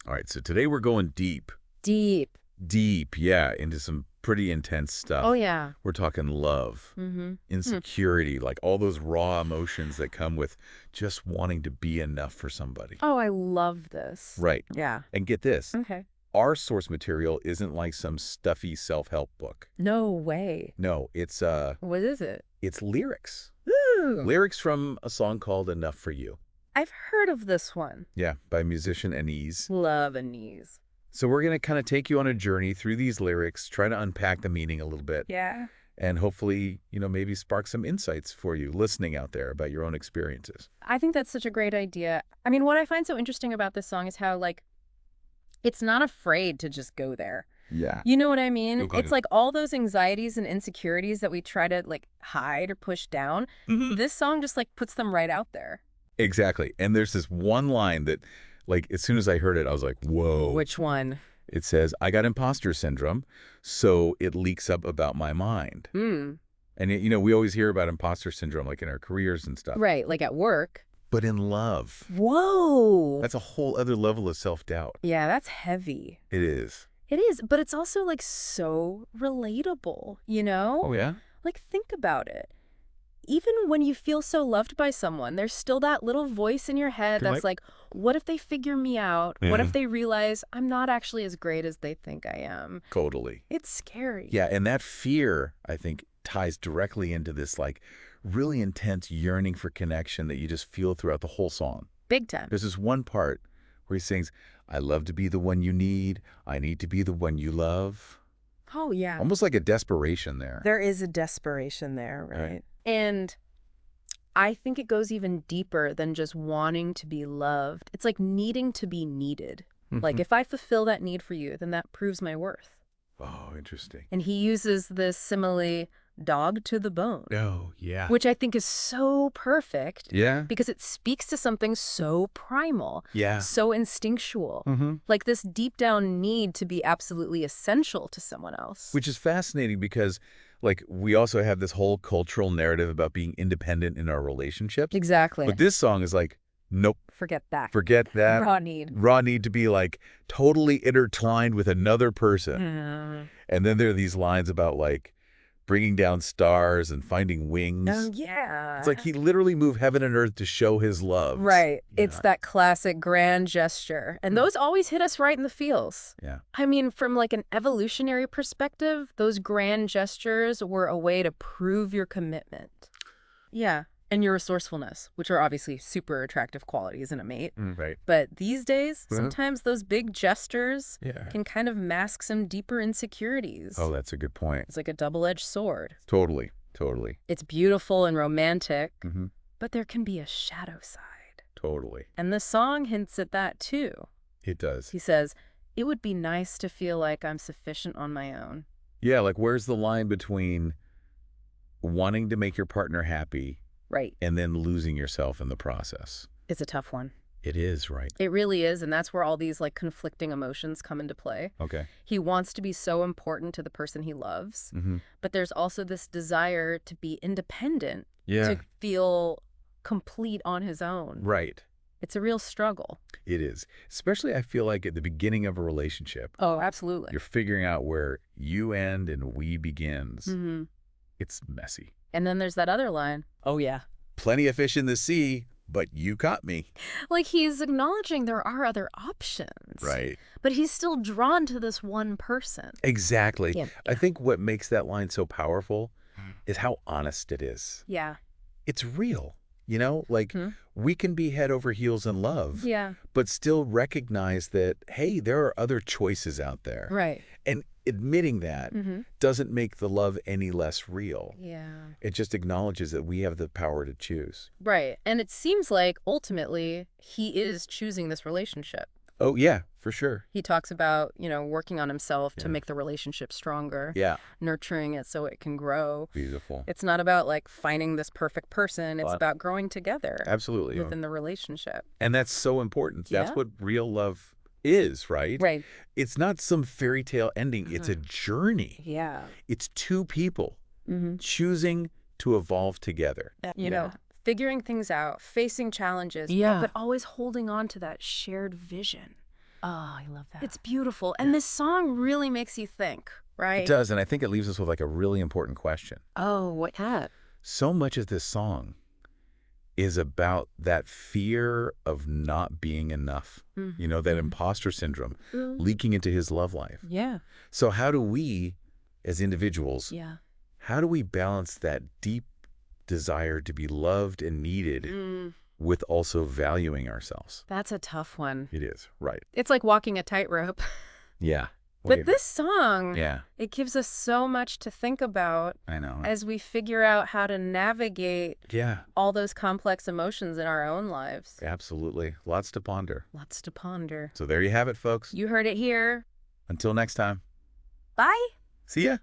All right, so today we're going deep. Deep. Deep, yeah, into some pretty intense stuff. Oh, yeah. We're talking love, insecurity, like all those raw emotions that come with just wanting to be enough for somebody. Oh, I love this. Right. Yeah. And get this. Okay. Our source material isn't like some stuffy self-help book. No way. No, it's What is it? it's lyrics. Ooh. Lyrics from a song called Enough for You. I've heard of this one. Yeah, by musician Anise. Love Anise. So we're going to kind of take you on a journey through these lyrics, try to unpack the meaning a little bit. Yeah. And hopefully, maybe spark some insights for you listening out there about your own experiences. I think that's such a great idea. I mean, what I find so interesting about this song is how, it's not afraid to just go there. Yeah. You know what I mean? Okay. It's like all those anxieties and insecurities that we try to, hide or push down. This song just, puts them right out there. Exactly. And there's this one line that, as soon as I heard it, I was like, whoa. Which one? It says, I got imposter syndrome, so it leaks up about my mind. Mm. And, we always hear about imposter syndrome, in our careers and stuff. Right, like at work. But in love. Whoa. That's a whole other level of self-doubt. Yeah, that's heavy. It is. It is, but it's also, so relatable, Oh, yeah? Think about it. Even when you feel so loved by someone, there's still that little voice in your head that's like, what if they figure me out? Yeah. What if they realize I'm not actually as great as they think I am? Totally. It's scary. Yeah, and that fear, I think, ties directly into this, really intense yearning for connection that you just feel throughout the whole song. Big time. There's this one part where he sings, I love to be the one you need. I need to be the one you love. Oh, yeah. Almost like a desperation there. There is a desperation there, right? And I think it goes even deeper than just wanting to be loved. It's like needing to be needed. If I fulfill that need for you, then that proves my worth. Oh, interesting. And he uses this simile, dog to the bone. Oh, yeah. Which I think is so perfect. Yeah. Because it speaks to something so primal. Yeah. So instinctual. This deep down need to be absolutely essential to someone else. Which is fascinating because, we also have this whole cultural narrative about being independent in our relationships. Exactly. But this song is nope. Forget that. Forget that. Raw need. Raw need to be totally intertwined with another person. And then there are these lines about bringing down stars and finding wings. Oh, yeah. It's he literally moved heaven and earth to show his love. Right. It's that classic grand gesture. And those always hit us right in the feels. Yeah. I mean, from an evolutionary perspective, those grand gestures were a way to prove your commitment. Yeah. And your resourcefulness, which are obviously super attractive qualities in a mate. Right. But these days, sometimes those big gestures Yeah. can kind of mask some deeper insecurities. Oh, that's a good point. It's like a double-edged sword. Totally. Totally. It's beautiful and romantic, Mm-hmm. but there can be a shadow side. Totally. And the song hints at that, too. It does. He says, it would be nice to feel like I'm sufficient on my own. Yeah, where's the line between wanting to make your partner happy Right. and then losing yourself in the process? It's a tough one. It is, right? It really is, and that's where all these conflicting emotions come into play. Okay. He wants to be so important to the person he loves, Mm-hmm. but there's also this desire to be independent, Yeah. to feel complete on his own. Right. It's a real struggle. It is. Especially, I feel at the beginning of a relationship, Oh, absolutely. you're figuring out where you end and we begins. Mm-hmm. It's messy. And then there's that other line. Oh, yeah. Plenty of fish in the sea, but you caught me. He's acknowledging there are other options. Right. But he's still drawn to this one person. Exactly. Yeah. I think what makes that line so powerful is how honest it is. Yeah. It's real. We can be head over heels in love, Yeah. but still recognize that, hey, there are other choices out there. Right. And admitting that doesn't make the love any less real. Yeah. It just acknowledges that we have the power to choose. Right. And it seems like ultimately he is choosing this relationship. Oh, yeah, for sure. He talks about, working on himself to Yeah. make the relationship stronger, Yeah. nurturing it so it can grow. Beautiful. It's not about finding this perfect person. It's about growing together Absolutely. within the relationship. And that's so important. Yeah. That's what real love is, right? Right. It's not some fairy tale ending. It's a journey. Yeah. It's two people Mm-hmm. choosing to evolve together. You know, figuring things out, facing challenges, Yeah. but always holding on to that shared vision. Oh, I love that. It's beautiful. And this song really makes you think, right? It does, and I think it leaves us with like a really important question. Oh, what? So much of this song is about that fear of not being enough, you know, that imposter syndrome leaking into his love life. Yeah. So how do we, as individuals, how do we balance that deep desire to be loved and needed with also valuing ourselves? That's a tough one. It is, right. It's like walking a tightrope. Yeah. But this song, yeah, it gives us so much to think about I know. as we figure out how to navigate all those complex emotions in our own lives. Absolutely. Lots to ponder. Lots to ponder. So there you have it, folks. You heard it here. Until next time. Bye. See ya.